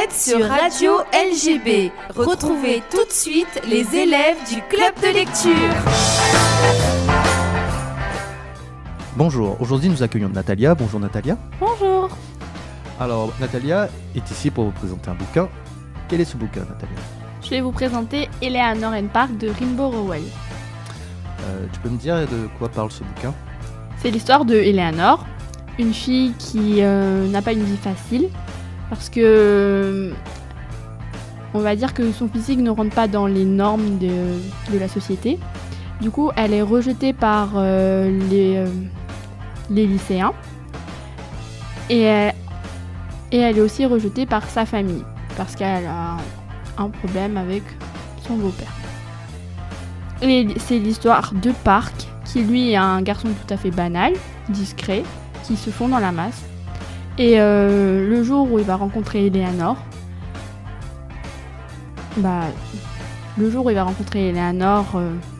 êtes sur Radio LGB. Retrouvez tout de suite les élèves du club de lecture. Bonjour, aujourd'hui nous accueillons Natalia. Bonjour Natalia. Bonjour. Alors Natalia est ici pour vous présenter un bouquin. Quel est ce bouquin, Natalia ? Je vais vous présenter Eleanor and Park de Rimbaud Rowell. Tu peux me dire de quoi parle ce bouquin ? C'est l'histoire de Eleanor, une fille qui n'a pas une vie facile parce que on va dire que son physique ne rentre pas dans les normes de la société. Du coup, elle est rejetée par les lycéens et elle est aussi rejetée par sa famille parce qu'elle a un problème avec son beau-père. Et c'est l'histoire de Park, qui lui est un garçon tout à fait banal, discret, qui se fond dans la masse. Et le jour où il va rencontrer Eleanor,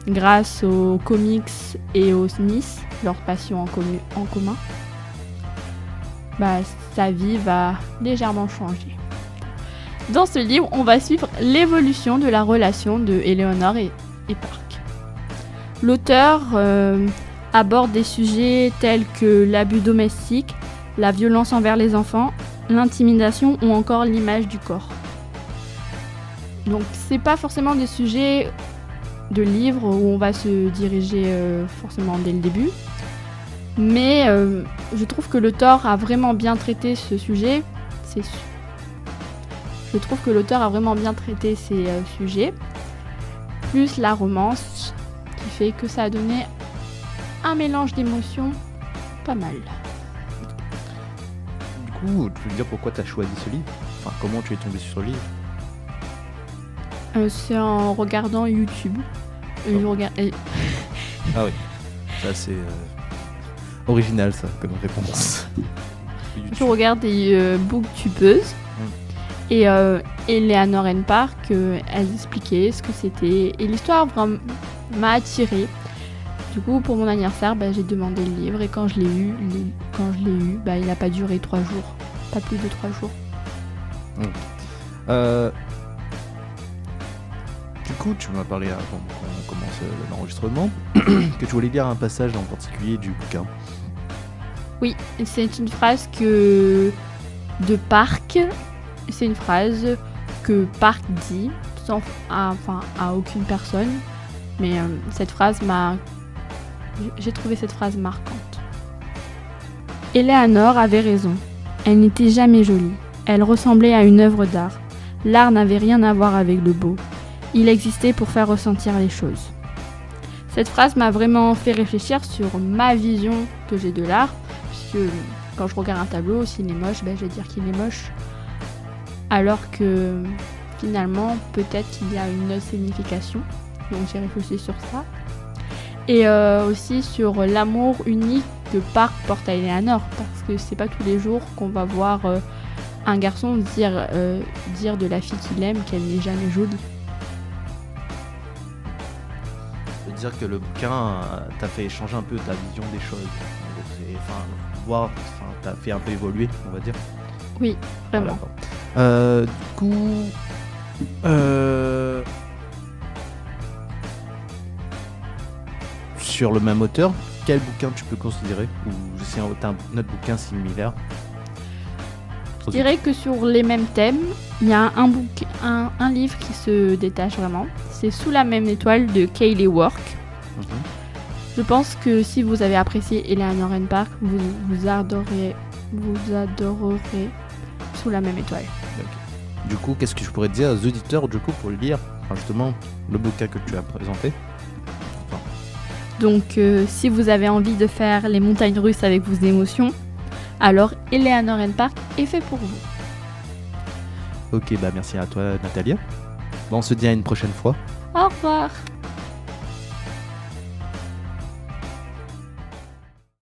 grâce aux comics et aux Smiths, leur passion en commun, sa vie va légèrement changer. Dans ce livre, on va suivre l'évolution de la relation de Eleanor et Park. L'auteur aborde des sujets tels que l'abus domestique, la violence envers les enfants, l'intimidation ou encore l'image du corps. Donc c'est pas forcément des sujets de livres où on va se diriger forcément dès le début, mais je trouve que l'auteur a vraiment bien traité ce sujet. Je trouve que l'auteur a vraiment bien traité ces sujets, plus la romance, qui fait que ça a donné un mélange d'émotions pas mal. Du coup, tu peux me dire pourquoi tu as choisi ce livre ? Enfin, comment tu es tombé sur ce livre ? C'est en regardant YouTube. Ah oui, ça c'est original ça comme réponse. Je regarde des booktubeuses. Et Eleanor and Park, elle expliquait ce que c'était. Et l'histoire m'a attirée. Du coup, pour mon anniversaire, j'ai demandé le livre. Et quand je l'ai eu, il n'a pas duré 3 jours. Pas plus de 3 jours. Du coup, tu m'as parlé avant qu'on commence l'enregistrement que tu voulais lire un passage en particulier du bouquin. Oui, c'est une phrase de Park. C'est une phrase que Park dit à aucune personne, mais j'ai trouvé cette phrase marquante. Eleanor avait raison. Elle n'était jamais jolie. Elle ressemblait à une œuvre d'art. L'art n'avait rien à voir avec le beau. Il existait pour faire ressentir les choses. Cette phrase m'a vraiment fait réfléchir sur ma vision que j'ai de l'art, puisque quand je regarde un tableau, s'il est moche, je vais dire qu'il est moche. Alors que finalement, peut-être qu'il y a une autre signification. Donc j'ai réfléchi sur ça. Et aussi sur l'amour unique que Park porte à Eleanor. Parce que c'est pas tous les jours qu'on va voir un garçon dire de la fille qu'il aime qu'elle n'est jamais jolie. Je veux dire que le bouquin t'a fait changer un peu ta vision des choses. T'a fait un peu évoluer, on va dire. Oui, vraiment. Voilà. Du coup, sur le même auteur, quel bouquin tu peux considérer ? Ou c'est un autre bouquin similaire ? Je dirais que sur les mêmes thèmes, il y a un livre qui se détache vraiment. C'est Sous la même étoile de Kayleigh Work. Je pense que si vous avez apprécié Eleanor and Park, vous adorerez Sous la même étoile. Okay. Du coup, qu'est-ce que je pourrais dire aux auditeurs pour lire justement le bouquin que tu as présenté ? Donc, si vous avez envie de faire les montagnes russes avec vos émotions, alors Eleanor and Park est fait pour vous. Ok, merci à toi Natalia. On se dit à une prochaine fois. Au revoir.